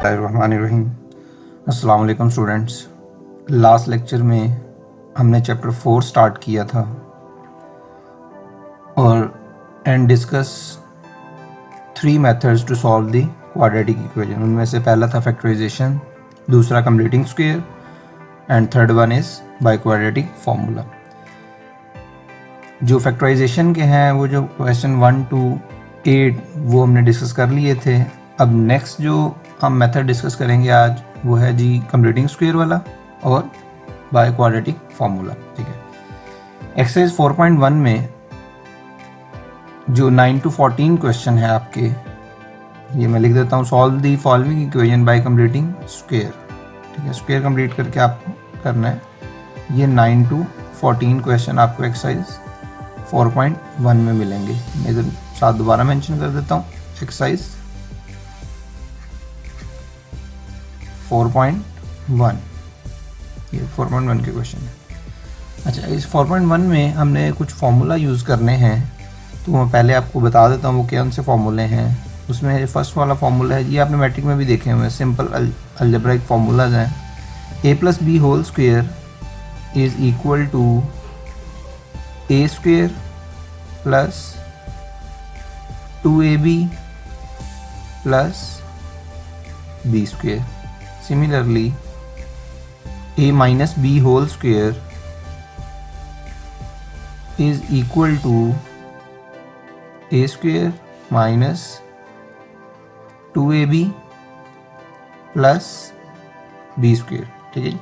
बिस्मिल्लाहिर्रहमानिर्रहीम। अस्सलाम वालेकुम स्टूडेंट्स। लास्ट लेक्चर में हमने चैप्टर 4 स्टार्ट किया था and discuss 3 methods to solve the quadratic equation. उनमें से पहला था फैक्टराइजेशन, दूसरा completing square and third one is by quadratic formula. जो फैक्टराइजेशन के हैं वो जो क्वेश्चन 1 to 8 वो हमने डिस्कस कर लिए थे। अब नेक्स्ट जो हम मेथड डिस्कस करेंगे आज वो है जी कंप्लीटिंग स्क्वायर वाला और बाय क्वाड्रेटिक फार्मूला। ठीक है, एक्सरसाइज 4.1 में जो 9 to 14 क्वेश्चन है आपके, ये मैं लिख देता हूँ। Solve the following equation bye completing square. ठीक है, स्क्वायर कंप्लीट करके आपको करना है। ये 9 to 14 क्वेश्चन आपको एक्सरसाइज 4.1 में मिलेंगे। मैं इधर साथ दोबारा मेंशन कर देता हूँ। एक्सरसाइज 4.1, ये 4.1 के क्वेश्चन है। अच्छा, इस 4.1 में हमने कुछ फार्मूला यूज़ करने हैं, तो मैं पहले आपको बता देता हूँ वो कौन से फार्मूले हैं। उसमें फर्स्ट वाला फार्मूला है, ये आपने मैट्रिक में भी देखे हुए हैं, सिंपल अलजेब्राइक फार्मूलाज हैं। a + b whole square is equal to a square plus 2ab plus b square. Similarly, a minus b whole square is equal to a square minus 2ab plus b square। ठीक है जी,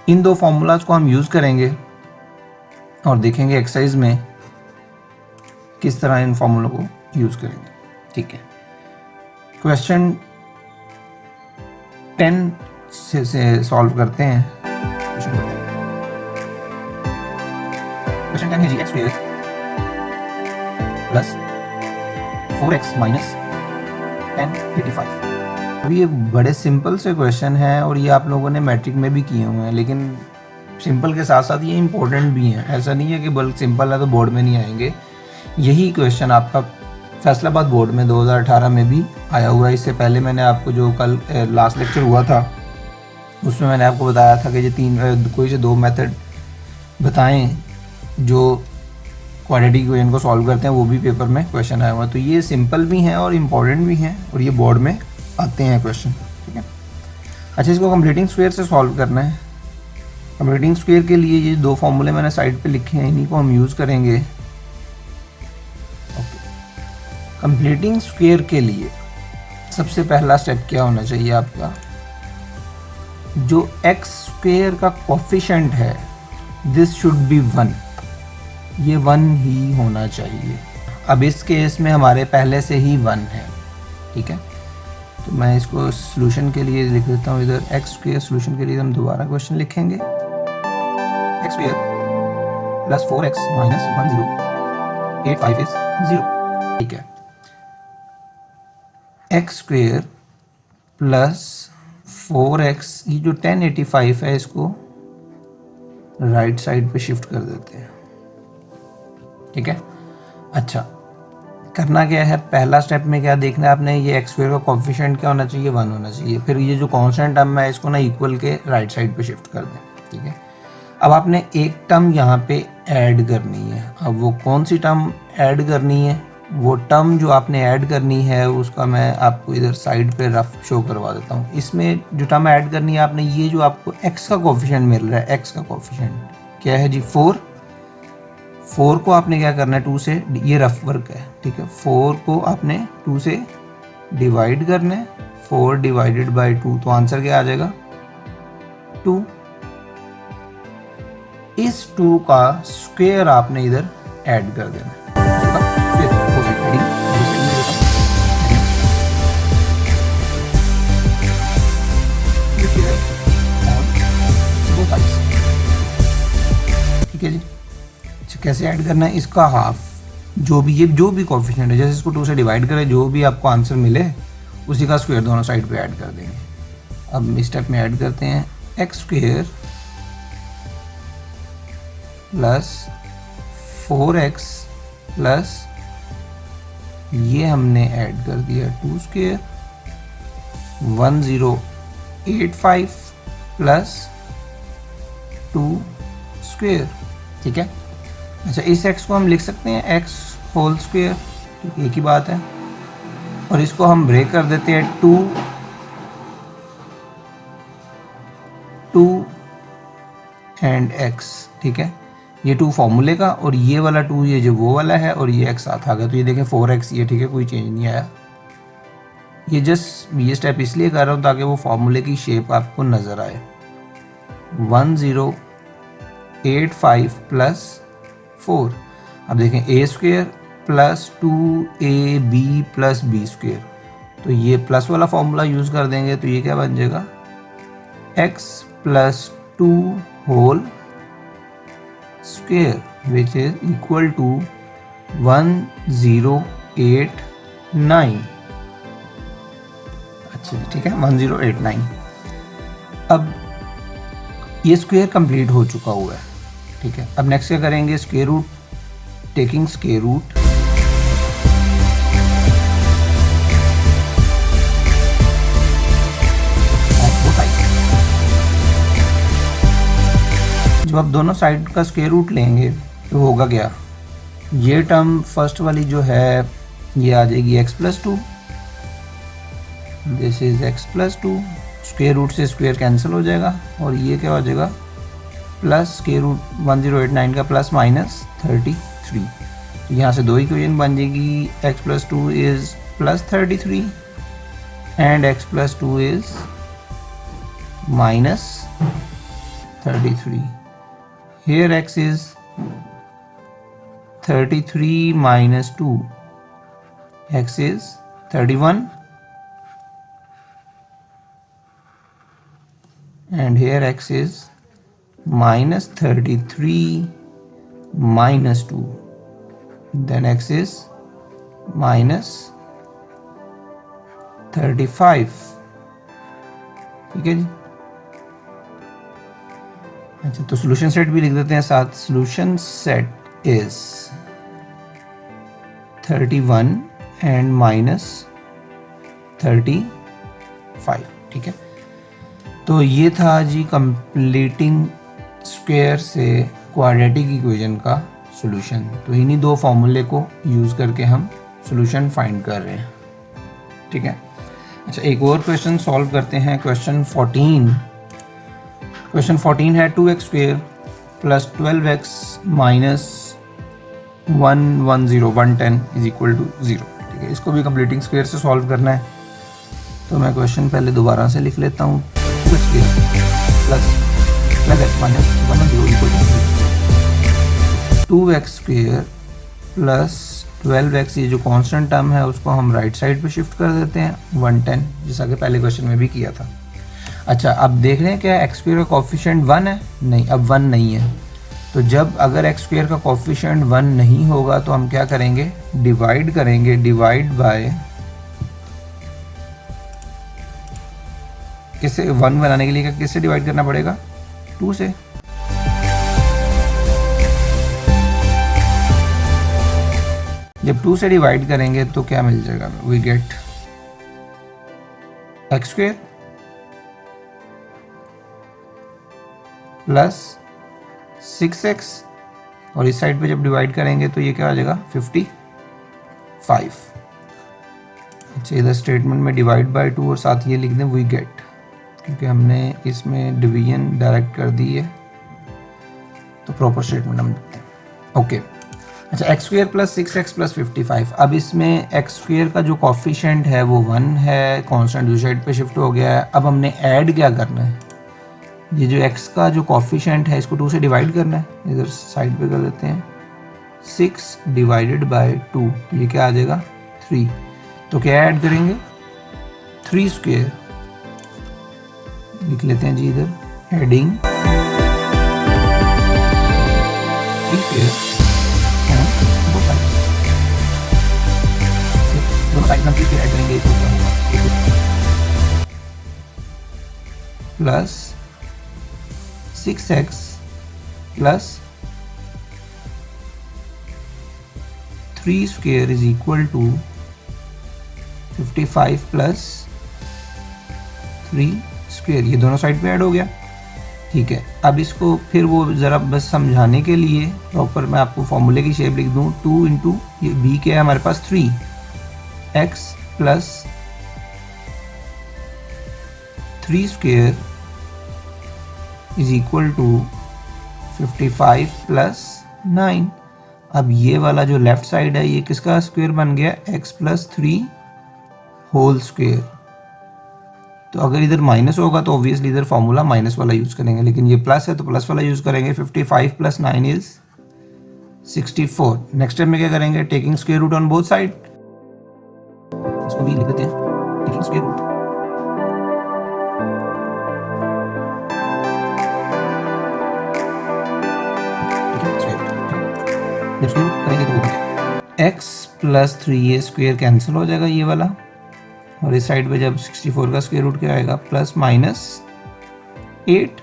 इन दो formulas को हम use करेंगे और देखेंगे exercise में किस तरह इन फॉर्मूलों को यूज़ करेंगे। ठीक है, क्वेश्चन 10 से सॉल्व करते हैं। क्वेश्चन 10 है जी x square plus 4x minus 1085। अभी ये बड़े सिंपल से क्वेश्चन हैं और ये आप लोगों ने मैट्रिक में भी किए हुए हैं, लेकिन सिंपल के साथ साथ ये इम्पोर्टेंट भी हैं। ऐसा नहीं है कि बल्कि सिंपल है तो बोर्ड में नहीं आएंगे। यही क्वेश्चन आपका फैसलाबाद बोर्ड में 2018 में भी आया हुआ है। इससे पहले मैंने आपको जो कल लास्ट लेक्चर हुआ था उसमें मैंने आपको बताया था कि ये कोई से 2 मेथड बताएं जो क्वाड्रेटिक इक्वेशन को सॉल्व करते हैं, वो भी पेपर में क्वेश्चन आया हुआ है। तो ये सिंपल भी हैं और इम्पोर्टेंट भी हैं और ये बोर्ड में आते हैं क्वेश्चन। ठीक है, अच्छा, इसको कंप्लीटिंग स्क्वायर से सॉल्व करना है। कंप्लीटिंग स्क्वायर के लिए ये 2 फॉर्मूले मैंने साइड पे लिखे हैं, इन्हीं को हम यूज़ करेंगे। कंप्लीटिंग स्क्वायर के लिए सबसे पहला स्टेप क्या होना चाहिए आपका, जो एक्स स्क्वायर का कोफिशिएंट है दिस शुड बी 1, ये 1 ही होना चाहिए। अब इस केस में हमारे पहले से ही 1 है। ठीक है, तो मैं इसको सॉल्यूशन के लिए लिख देता हूँ इधर एक्स स्क्वायर। सॉल्यूशन के लिए हम दोबारा क्वेश्चन लिखेंगे, x square plus 4x minus 1085 is 0। ठीक है, एक्स स्क्वायर प्लस 4x, ये जो 1085 है इसको राइट साइड पे शिफ्ट कर देते हैं। ठीक है, अच्छा, करना क्या है, पहला स्टेप में क्या देखना है आपने, ये एक्स स्क्वायर का कोफिशिएंट क्या होना चाहिए, 1 होना चाहिए। फिर ये जो कांस्टेंट टर्म है इसको ना इक्वल के राइट साइड पे शिफ्ट कर दें। ठीक है, अब आपने एक टर्म यहाँ पे ऐड करनी है। अब वो कौन सी टर्म ऐड करनी है, वो टर्म जो आपने ऐड करनी है उसका मैं आपको इधर साइड पे रफ शो करवा देता हूँ। इसमें जो टर्म ऐड करनी है आपने, ये जो आपको x का कोफिशिएंट मिल रहा है, x का कोफिशिएंट क्या है जी, 4 को आपने क्या करना है 2 से, ये रफ वर्क है। ठीक है, 4 को आपने 2 से डिवाइड करना है। 4 डिवाइडेड बाई 2, तो आंसर क्या आ जाएगा 2। इस 2 का स्क्वायर आपने इधर ऐड कर देना है। ठीक है जी, कैसे ऐड करना है, इसका हाफ जो भी कोफिशिएंट है, जैसे इसको 2 से डिवाइड करें, जो भी आपको आंसर मिले उसी का स्क्वायर दोनों साइड पे ऐड कर देंगे। अब इस स्टेप में ऐड करते हैं x square plus 4x plus ये हमने ऐड कर दिया 2 स्क्वायर 1085 प्लस 2 स्क्वेयर, ठीक है। अच्छा, इस x को हम लिख सकते हैं x होल स्क्वेयर, एक ही बात है, और इसको हम ब्रेक कर देते हैं 2 एंड x, ठीक है। ये 2 फॉर्मूले का और ये वाला 2 ये जो वो वाला है और ये x साथ आ गया, तो ये देखें 4x ये, ठीक है, कोई चेंज नहीं आया। ये जस्ट ये स्टेप इसलिए कर रहा हूँ ताकि वो फॉर्मूले की शेप आपको नज़र आए। 1085 प्लस 4, अब देखें a square plus 2ab plus b square, तो ये प्लस वाला फॉर्मूला यूज़ कर देंगे, तो ये क्या बन जाएगा x plus 2 whole square which is equal to 1089। अच्छा, ठीक है, 1089। अब ये स्क्वेयर कंप्लीट हो चुका हुआ है, ठीक है। अब नेक्स्ट क्या करेंगे, square root, taking square root, जब आप दोनों साइड का स्क्वायर रूट लेंगे तो होगा क्या, ये टर्म फर्स्ट वाली जो है ये आ जाएगी x plus 2, this is x plus 2, square root से स्क्वायर कैंसिल हो जाएगा और ये क्या हो जाएगा प्लस स्क्वायर रूट 1089 का प्लस माइनस 33, तो यहाँ से 2 इक्वेशन बन जाएगी, x plus 2 is plus 33 and x plus 2 is minus 33। Here x is 33 minus 2, x is 31, and here x is minus 33 minus 2, then x is minus 35, ठीक है जी। अच्छा, तो सोल्यूशन सेट भी लिख देते हैं साथ, solution set is 31 and minus 35, ठीक है। तो ये था जी कंप्लीटिंग स्क्वायर से क्वाड्रेटिक इक्वेशन का सॉल्यूशन। तो इन्हीं 2 फॉर्मूले को यूज़ करके हम सॉल्यूशन फाइंड कर रहे हैं, ठीक है। अच्छा, एक और क्वेश्चन सॉल्व करते हैं, क्वेश्चन 14। क्वेश्चन 14 है 2x square plus 12x minus 110 is equal to 0, ठीक है। इसको भी कंप्लीटिंग स्क्वेयर से सॉल्व करना है, तो मैं क्वेश्चन पहले दोबारा से लिख लेता हूँ। 2x square plus 12x minus 110 equal to 2x square plus 12x, ये जो कांस्टेंट टर्म है उसको हम राइट साइड पे शिफ्ट कर देते हैं 110, जैसा कि पहले क्वेश्चन में भी किया था। अच्छा, अब देख रहे हैं क्या एक्स स्क्वायर का कोफिशिएंट 1 है, नहीं, अब 1 नहीं है। तो जब अगर एक्स स्क्वायर का कोफिशिएंट 1 नहीं होगा तो हम क्या करेंगे, डिवाइड करेंगे, डिवाइड बाय, किससे 1 बनाने के लिए किससे डिवाइड करना पड़ेगा, 2 से। जब 2 से डिवाइड करेंगे तो क्या मिल जाएगा, we get x square plus 6x, और इस साइड पे जब डिवाइड करेंगे तो ये क्या आ जाएगा 55। अच्छा, इधर स्टेटमेंट में डिवाइड बाय 2 और साथ ये लिख दें वी गेट, क्योंकि हमने इसमें डिवीजन डायरेक्ट कर दी है, तो प्रॉपर स्टेटमेंट हम लिखते हैं, ओके। अच्छा, x square plus 6x plus 55, अब इसमें एक्स स्क्वायर का जो कॉफिशिएंट है वो 1 है, कॉन्स्टेंट दूसरी साइड पे शिफ्ट हो गया है। अब हमने ऐड क्या करना है, ये जो x का जो कॉफिशिएंट है इसको 2 से डिवाइड करना है, इधर साइड पे कर देते हैं 6 डिवाइडेड बाय 2, ये क्या आ जाएगा 3। तो क्या ऐड करेंगे, 3 स्क्वायर लिख लेते हैं जी, इधर हेडिंग 3 स्क्वायर, दोनों साइड में 3 स्क्वायर ऐड करेंगे तो क्या होगा, plus 6x plus 3 square is equal to 55 plus 3 square, ये दोनों साइड पे ऐड हो गया। ठीक है, अब इसको फिर वो ज़रा बस समझाने के लिए प्रॉपर मैं आपको फॉर्मूले की शेप लिख दूँ। 2 इंटू ये b क्या है हमारे पास 3x plus 3 square is equal to 55 plus 9। अब ये वाला जो लेफ्ट साइड है ये किसका स्क्वायर बन गया, x प्लस 3 होल स्क्वायर। तो अगर इधर माइनस होगा तो ऑब्वियसली इधर फॉर्मूला माइनस वाला यूज़ करेंगे, लेकिन ये प्लस है तो प्लस वाला यूज़ करेंगे। 55 प्लस 9 इज 64। नेक्स्ट स्टेप में क्या करेंगे, taking square root on both side, इसको भी लिख देते हैं टेकिंग स्क्वायर रूट। जब स्क्वायर रूट करेंगे तो वो x प्लस 3 ये स्क्वायर कैंसिल हो जाएगा ये वाला, और इस साइड पे जब 64 का स्क्वायर रूट क्या आएगा, प्लस माइनस 8।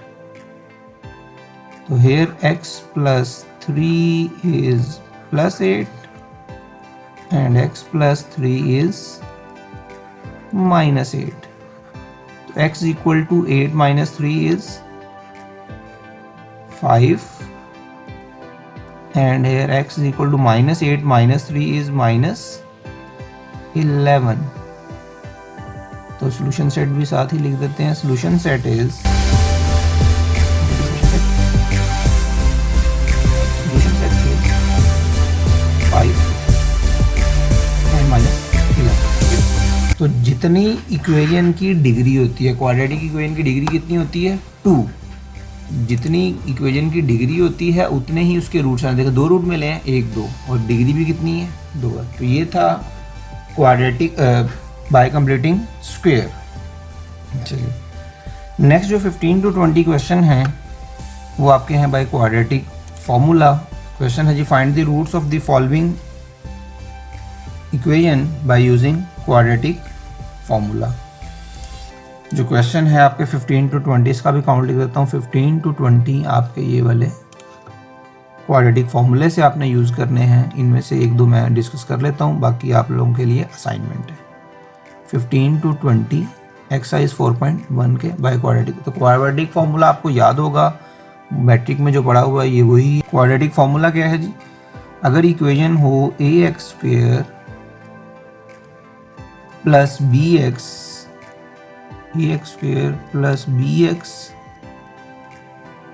तो here x plus 3 is plus 8 and x plus 3 is minus 8। तो x equal to 8 minus 3 is 5 and here x equal to minus 8 minus 3 is minus 11। तो सोल्यूशन सेट भी साथ ही लिख देते हैं। Solution set is 5 and minus 11। तो जितनी equation की डिग्री होती है, क्वाड्रेटिक इक्वेशन की डिग्री कितनी होती है, 2। जितनी इक्वेशन की डिग्री होती है उतने ही उसके रूट्स आने। देखो 2 रूट मिले हैं, 1 2, और डिग्री भी कितनी है, 2 है। तो ये था क्वाड्रेटिक बाय कंप्लीटिंग स्क्वायर। चलिए नेक्स्ट जो 15 to 20 क्वेश्चन हैं वो आपके हैं बाय क्वाड्रेटिक फॉर्मूला। क्वेश्चन है जी, find the roots of the following equation by using quadratic formula. जो क्वेश्चन है आपके 15 to 20, इसका भी काउंट लिख देता हूँ। 15 to 20 आपके ये वाले क्वाड्रेटिक फॉर्मूले से आपने यूज़ करने हैं। इनमें से 1-2 मैं डिस्कस कर लेता हूँ, बाकी आप लोगों के लिए असाइनमेंट है। 15 to 20 एक्सरसाइज 4.1 के बाय क्वाड्रेटिक। तो क्वाड्रेटिक फॉर्मूला आपको याद होगा, मैट्रिक में जो पढ़ा हुआ है ये वही। क्वाड्रेटिक फॉर्मूला क्या है जी, अगर इक्वेशन हो ax square plus bx, ax square plus bx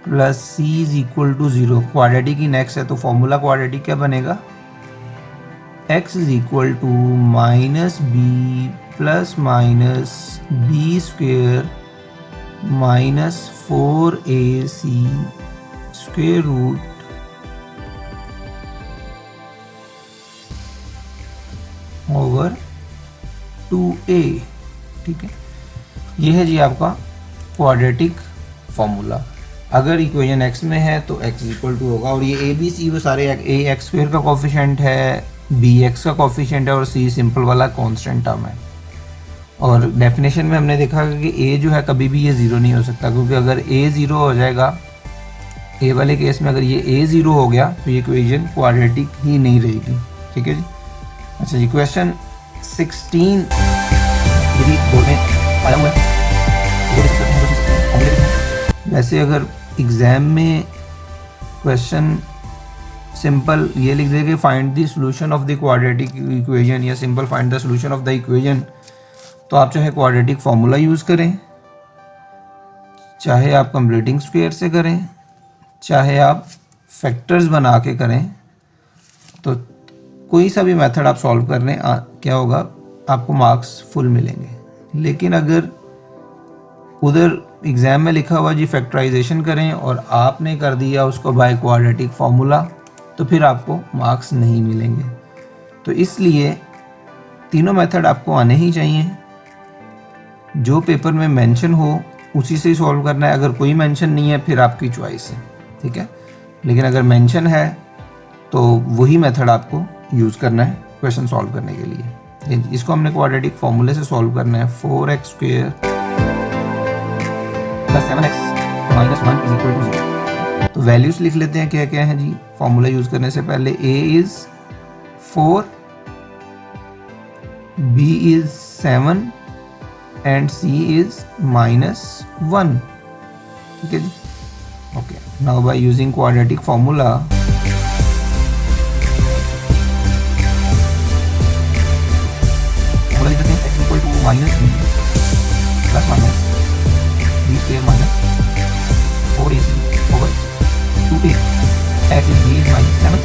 plus c is equal to 0, quadratic in x है तो फॉर्मूला क्वाड्रेटिक क्या बनेगा, x is equal to minus B plus minus b square minus 4ac square root over 2a। ठीक है, ये है जी आपका क्वाड्रेटिक फॉर्मूला। अगर इक्वेशन x में है तो x इक्वल टू होगा, और ये a b c वो सारे a x स्क्वेयर का कोफिशिएंट है, b x का कोफिशिएंट है, और c सिंपल वाला कांस्टेंट टर्म है। और डेफिनेशन में हमने देखा कि a जो है कभी भी ये 0 नहीं हो सकता, क्योंकि अगर a 0 हो जाएगा, a वाले केस में अगर ये a 0 हो गया तो ये इक्वेशन क्वाड्रेटिक ही नहीं रहेगी। ठीक है जी। अच्छा जी, क्वेश्चन 16 आया हुआ है। वैसे अगर एग्ज़ाम में क्वेश्चन सिंपल ये लिख दे कि find the solution of the quadratic equation या simple find the solution of the equation, तो आप चाहे क्वाड्रेटिक फॉर्मूला यूज़ करें, चाहे आप कंप्लीटिंग स्क्वायर से करें, चाहे आप फैक्टर्स बना के करें, तो कोई सा भी मेथड आप सॉल्व कर लें, क्या होगा, आपको मार्क्स फुल मिलेंगे। लेकिन अगर उधर एग्ज़ाम में लिखा हुआ जी फैक्टराइजेशन करें और आपने कर दिया उसको बाय क्वाड्रेटिक फॉर्मूला, तो फिर आपको मार्क्स नहीं मिलेंगे। तो इसलिए तीनों मेथड आपको आने ही चाहिए। जो पेपर में मेंशन हो उसी से ही सॉल्व करना है। अगर कोई मेंशन नहीं है फिर आपकी चॉइस है, ठीक है। लेकिन अगर मेंशन है तो वही मेथड आपको यूज़ करना है क्वेश्चन सॉल्व करने के लिए। इसको हमने क्वाड्रेटिक फॉर्मूले से सॉल्व करना है। 4x square plus 7x minus 1 is equal to 0। तो वैल्यूज लिख लेते हैं क्या क्या है जी फॉर्मूला यूज़ करने से पहले। a is 4, b is 7 and C is -1, ठीक है जी। Okay, now by using quadratic formula लिख देते हैं x equal to minus B plus minus B square minus 4ac over 2a x is b is -7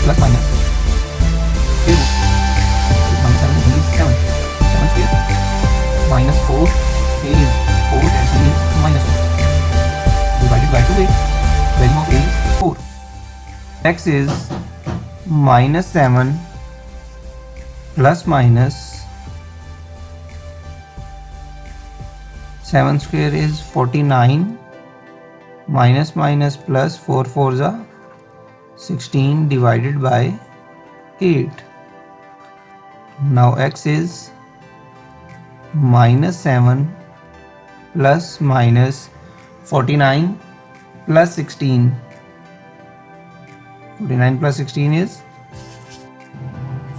plus minus -7 b is 7 square minus 4 a is 4 and c is -1 divided by 2a, value of a is 4. X is -7 plus minus 7 square is 49 minus minus plus 4 4s are 16 divided by 8. Now x is -7 plus minus 49 plus 16.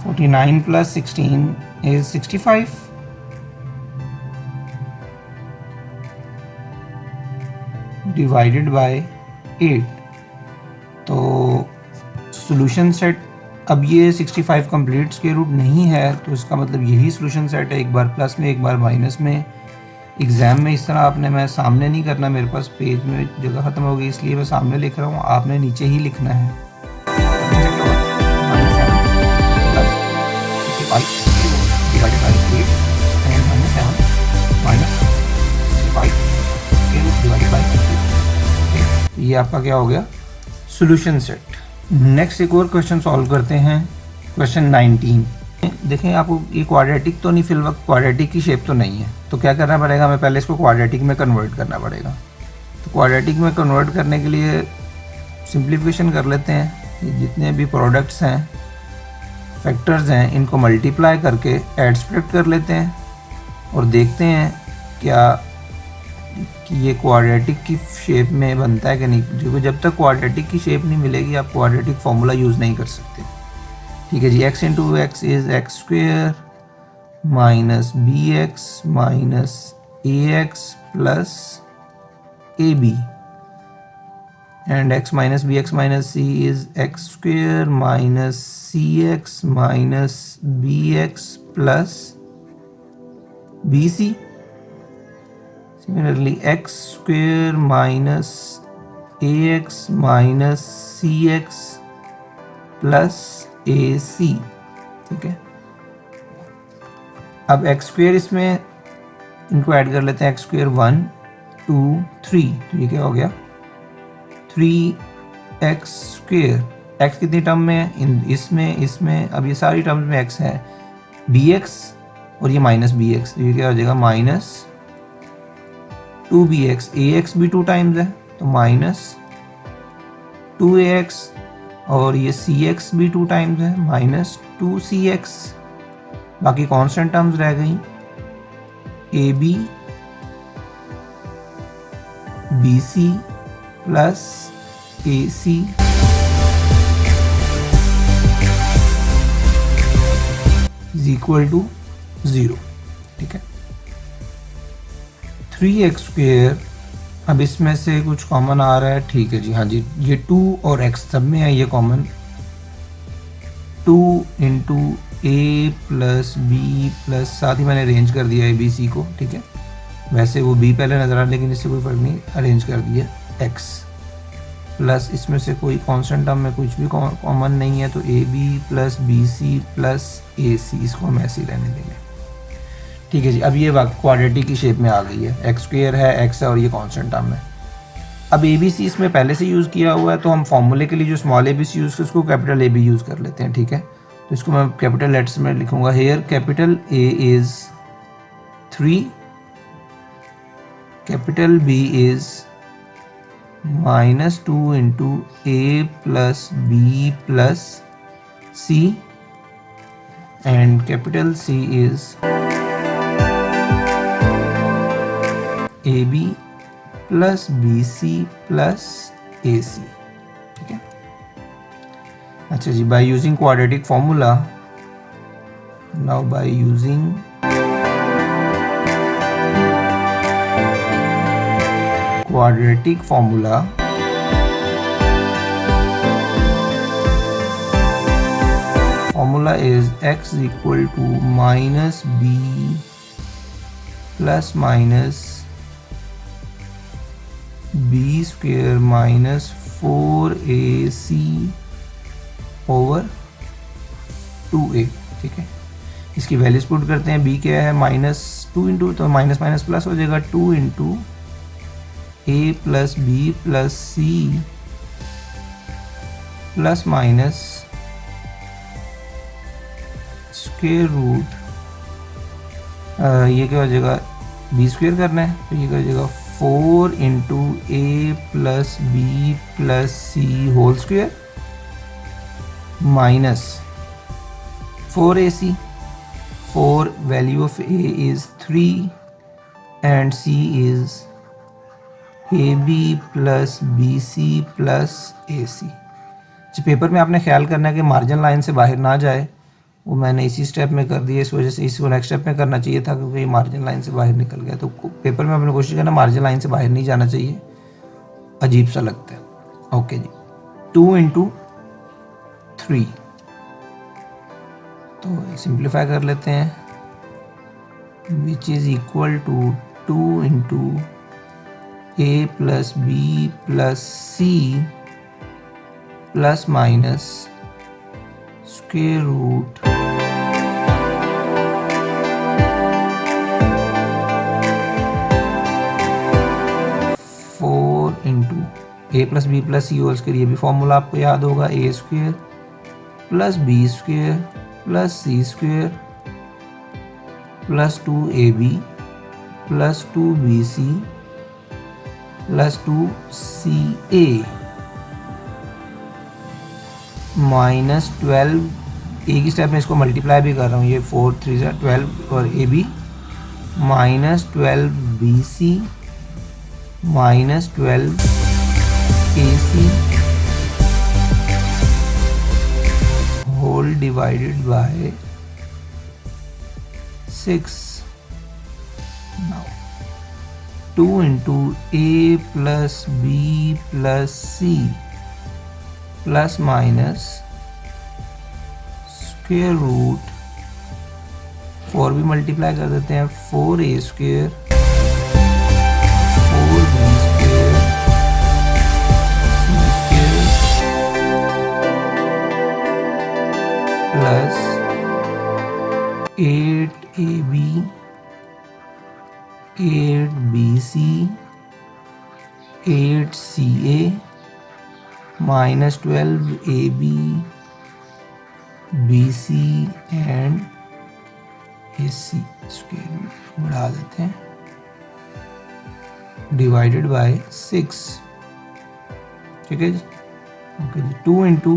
49 plus 16 is 65 divided by 8. तो solution set, अब ये 65 complete square root नहीं है तो इसका मतलब यही solution set है, एक बार प्लस में एक बार माइनस में। एग्ज़ाम में इस तरह आपने, मैं सामने नहीं करना, मेरे पास पेज में जगह ख़त्म हो गई इसलिए मैं सामने लिख रहा हूँ, आपने नीचे ही लिखना है। ये आपका क्या हो गया, सॉल्यूशन सेट। नेक्स्ट एक और क्वेश्चन सॉल्व करते हैं, क्वेश्चन 19। देखें आपको ये क्वाड्रेटिक तो नहीं, फिल वक्त क्वाड्रेटिक की शेप तो नहीं है, तो क्या करना पड़ेगा, हमें पहले इसको क्वाड्रेटिक में कन्वर्ट करना पड़ेगा। तो क्वाड्रेटिक में कन्वर्ट करने के लिए सिंप्लीफिकेशन कर लेते हैं। जितने भी प्रोडक्ट्स हैं, फैक्टर्स हैं, इनको मल्टीप्लाई करके एड सब्ट्रैक्ट कर लेते हैं और देखते हैं क्या कि ये क्वाड्रेटिक की शेप में बनता है कि नहीं। क्योंकि जब तक क्वाड्रेटिक की शेप नहीं मिलेगी आप क्वाड्रेटिक फॉर्मूला यूज़ नहीं कर सकते। ठीक है जी, x into x is x square minus b x minus a x plus a b and x minus b x minus c is x square minus c x minus b x plus B c. Similarly, x square minus ax minus cx plus ac, ठीक है। अब x square इसमें इनको add कर लेते हैं, x square 1 2 3, तो ये क्या हो गया 3x स्क्वेयर। x कितनी टर्म में है, इसमें अब ये सारी टर्म्स में x है, bx और ये माइनस bx, तो ये क्या हो जाएगा माइनस 2bx, ax भी 2 टाइम्स है तो माइनस 2ax और ये cx भी 2 टाइम्स है माइनस 2cx। बाकी कांस्टेंट टर्म्स रह गई ab bc plus ac is equal to 0, ठीक है। 3x स्क्वेयर, अब इसमें से कुछ कॉमन आ रहा है, ठीक है जी, हाँ जी, ये 2 और x सब में है ये कॉमन, 2 इंटू ए प्लस बी प्लस, साथ ही मैंने अरेंज कर दिया है बी सी को, ठीक है। वैसे वो b पहले नज़र आ रहा, लेकिन इससे कोई फ़र्क नहीं, अरेंज कर दिया x प्लस इसमें से कोई कांस्टेंट टर्म में कुछ भी कॉमन नहीं है तो A B plus B C plus A C, इसको हम ऐसे ही रहने देंगे, ठीक है जी। अब ये क्वाड्रेटिक की शेप में आ गई है, एक्स स्क्वेयर है, एक्स है और ये कांस्टेंट टर्म है। अब ए बी सी इसमें पहले से यूज़ किया हुआ है तो हम फॉर्मूले के लिए जो small a b c use कर उसको कैपिटल ए बी यूज़ कर लेते हैं, ठीक है। तो इसको मैं कैपिटल लेटर्स में लिखूंगा, here capital A is 3, capital B is -2 into A plus B plus C and capital C is A B plus B C plus A C, ठीक है। अच्छा जी, by using quadratic formula, now by using quadratic formula is x equal to minus b plus minus b square minus 4ac over 2a। ठीक है, इसकी values put करते हैं। b क्या है, -2 इंटू, तो माइनस माइनस प्लस हो जाएगा, 2 into a plus B plus C plus minus square root, ये क्या हो जाएगा, बी स्क्वायर करना है तो ये क्या हो जाएगा 4 into A plus B plus C whole square minus 4ac। 4 value of a is 3 and c is ab plus bc plus ac। जो पेपर में आपने ख्याल करना है कि मार्जिन लाइन से बाहर ना जाए, वो मैंने इसी स्टेप में कर दिया, इस वजह से इसको नेक्स्ट स्टेप में करना चाहिए था क्योंकि ये मार्जिन लाइन से बाहर निकल गया। तो पेपर में आपने कोशिश करना मार्जिन लाइन से बाहर नहीं जाना चाहिए, अजीब सा लगता है। ओके जी, 2 इंटू 3, तो सिंप्लीफाई कर लेते हैं, which is equal to 2 into A plus B plus C plus minus square root 4 into A plus B plus C whole square. ये भी फॉर्मूला आपको याद होगा, A square plus B square plus C square plus 2ab plus 2bc plus 2ca minus 12। एक ही step में इसको multiply भी कर रहा हूँ, ये 4 3 12 और ab minus 12bc minus 12ac whole divided by 6। Now 2 into a plus b plus c plus minus square root 4 भी मल्टीप्लाई कर देते हैं, 4a square 4b square c square plus 8ab 8bc 8ca minus 12ab bc and ac square बढ़ा देते हैं, divided by 6। ठीक है जी, ओके जी। 2 इंटू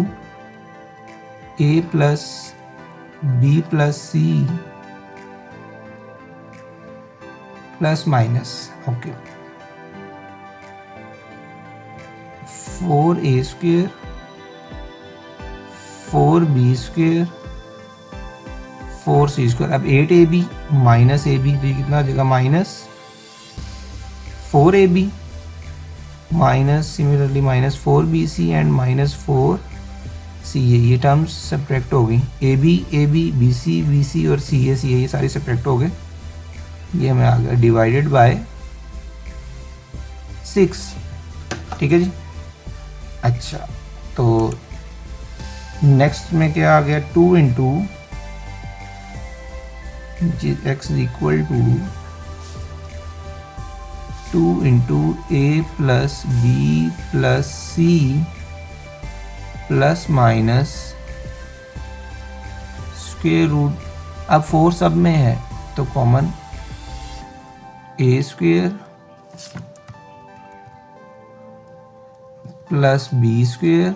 ए प्लस बी प्लस सी plus minus, okay, 4a square 4b square 4c square. अब 8ab minus ab, तो ये कितना हो जाएगा, minus 4ab minus similarly minus 4bc and minus 4ca। ये टर्म्स सब्ट्रैक्ट हो गई, ab bc bc और ca ये सारी सब्ट्रैक्ट हो गए, ये मैं आ गया डिवाइडेड बाय 6। ठीक है जी। अच्छा, तो नेक्स्ट में क्या आ गया, 2 into x equal to 2 into A plus B plus C plus minus square root. अब 4 सब में है तो common a square plus B square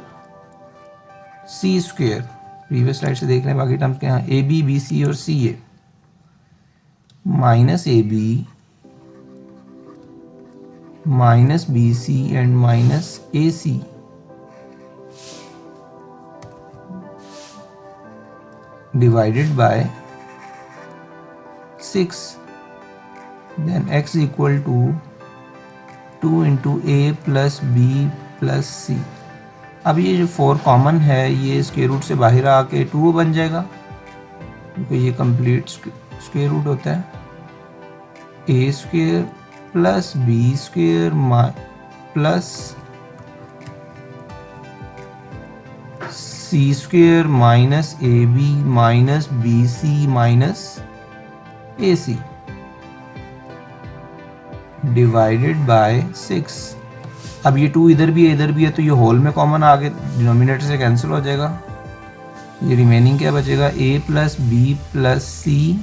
c square, previous slide से देख रहे हैं बाकी टर्म्स के यहाँ, ए बी बी सी और C A minus A B minus B C and minus A C divided by 6। then x equal to 2 into A plus B plus C. अब ये जो 4 कॉमन है ये स्क्वायर रूट से बाहर आके 2 बन जाएगा, क्योंकि ये कंप्लीट स्क्वायर रूट होता है। A square plus B square plus C square minus A B minus B C minus A C divided by 6। अब ये 2 इधर भी है तो ये होल में कॉमन आगे डिनोमिनेटर से कैंसिल हो जाएगा। ये रिमेनिंग क्या बचेगा, a plus B plus C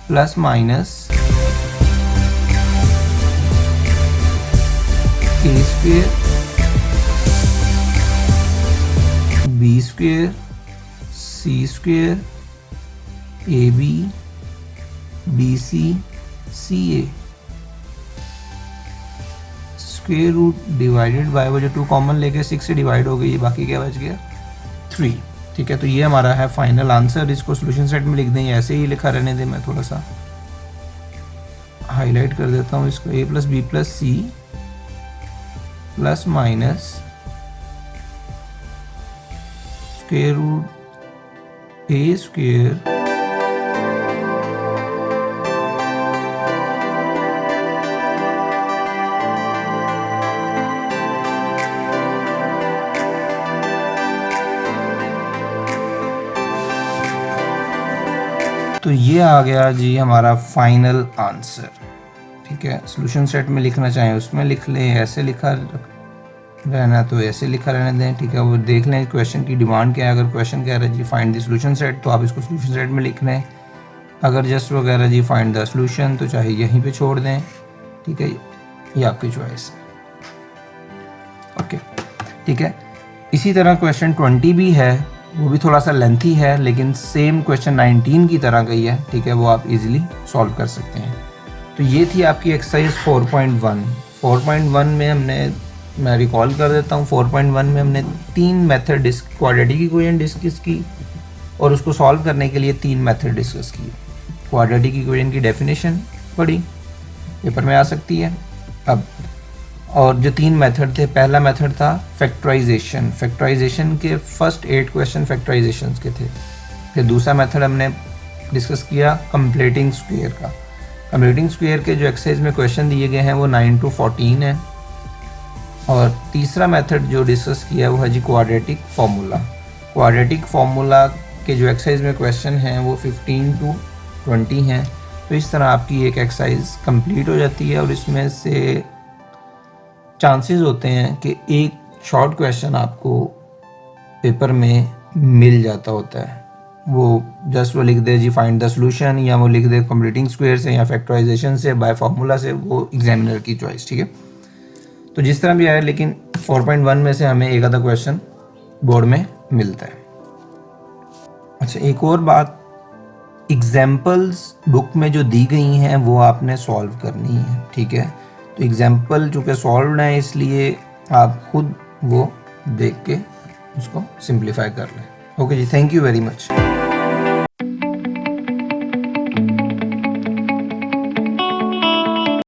plus minus a square b square c square a b c c a square root divided by, वो जो 2 कॉमन लेके 6 से डिवाइड हो गई, बाकी क्या बच गया 3। ठीक है, तो ये हमारा है फाइनल आंसर। इसको सॉल्यूशन सेट में लिख दें, ऐसे ही लिखा रहने दें। मैं थोड़ा सा हाईलाइट कर देता हूँ इसको। a plus B plus C plus minus square root a square तो ये आ गया जी हमारा फाइनल आंसर। ठीक है, सॉल्यूशन सेट में लिखना चाहें उसमें लिख लें, ऐसे लिखा रहना तो ऐसे लिखा रहने दें। ठीक है, वो देख लें क्वेश्चन की डिमांड क्या है। अगर क्वेश्चन कह रहा है जी फाइंड द सॉल्यूशन सेट, तो आप इसको सॉल्यूशन सेट में लिख लें। अगर जस्ट वगैरह जी फाइंड द सॉल्यूशन, तो चाहे यहीं पे छोड़ दें। ठीक है, ये आपकी चॉइस है। ओके, ठीक है। इसी तरह क्वेश्चन 20 भी है, वो भी थोड़ा सा लेंथी है, लेकिन सेम क्वेश्चन 19 की तरह का ही है। ठीक है, वो आप इजीली सॉल्व कर सकते हैं। तो ये थी आपकी एक्सरसाइज 4.1। 4.1 में हमने, मैं रिकॉल कर देता हूँ, 4.1 में हमने 3 मेथड क्वाड्रेटिक इक्वेशन डिस्कस की और उसको सॉल्व करने के लिए 3 मेथड डिस्कस किए। क्वाड्रेटिक इक्वेशन की डेफिनेशन पढ़ी, पेपर में आ सकती है। अब और जो 3 मेथड थे, पहला मेथड था फैक्टराइजेशन। फैक्टराइजेशन के फर्स्ट 8 क्वेश्चन फैक्टराइजेशन के थे। फिर दूसरा मेथड हमने डिस्कस किया कंप्लीटिंग स्क्वायर का। कंप्लीटिंग स्क्वायर के जो एक्सरसाइज में क्वेश्चन दिए गए हैं वो 9 to 14 है। और तीसरा मेथड जो डिस्कस किया वो है जी क्वाड्रेटिक फार्मूला। क्वाड्रेटिक फार्मूला के जो एक्सरसाइज में क्वेश्चन हैं वो 15 to 20 हैं। तो इस तरह आपकी एक एक्सरसाइज कंप्लीट हो जाती है और इसमें से चांसेस होते हैं कि एक शॉर्ट क्वेश्चन आपको पेपर में मिल जाता होता है। वो जस्ट वो लिख दे जी फाइंड द सॉल्यूशन, या वो लिख दे कंप्लीटिंग स्क्वायर से या फैक्टराइजेशन से बाय फार्मूला से, वो एग्जामिनर की चॉइस। ठीक है, तो जिस तरह भी आया, लेकिन 4.1 में से हमें एक आधा क्वेश्चन बोर्ड में मिलता है। अच्छा, एक और बात, एग्जाम्पल्स बुक में जो दी गई हैं वो आपने सॉल्व करनी है। ठीक है, तो एग्जाम्पल चूँकि सॉल्व है इसलिए आप खुद वो देख के उसको सिंप्लीफाई कर लें। ओके जी, थैंक यू वेरी मच।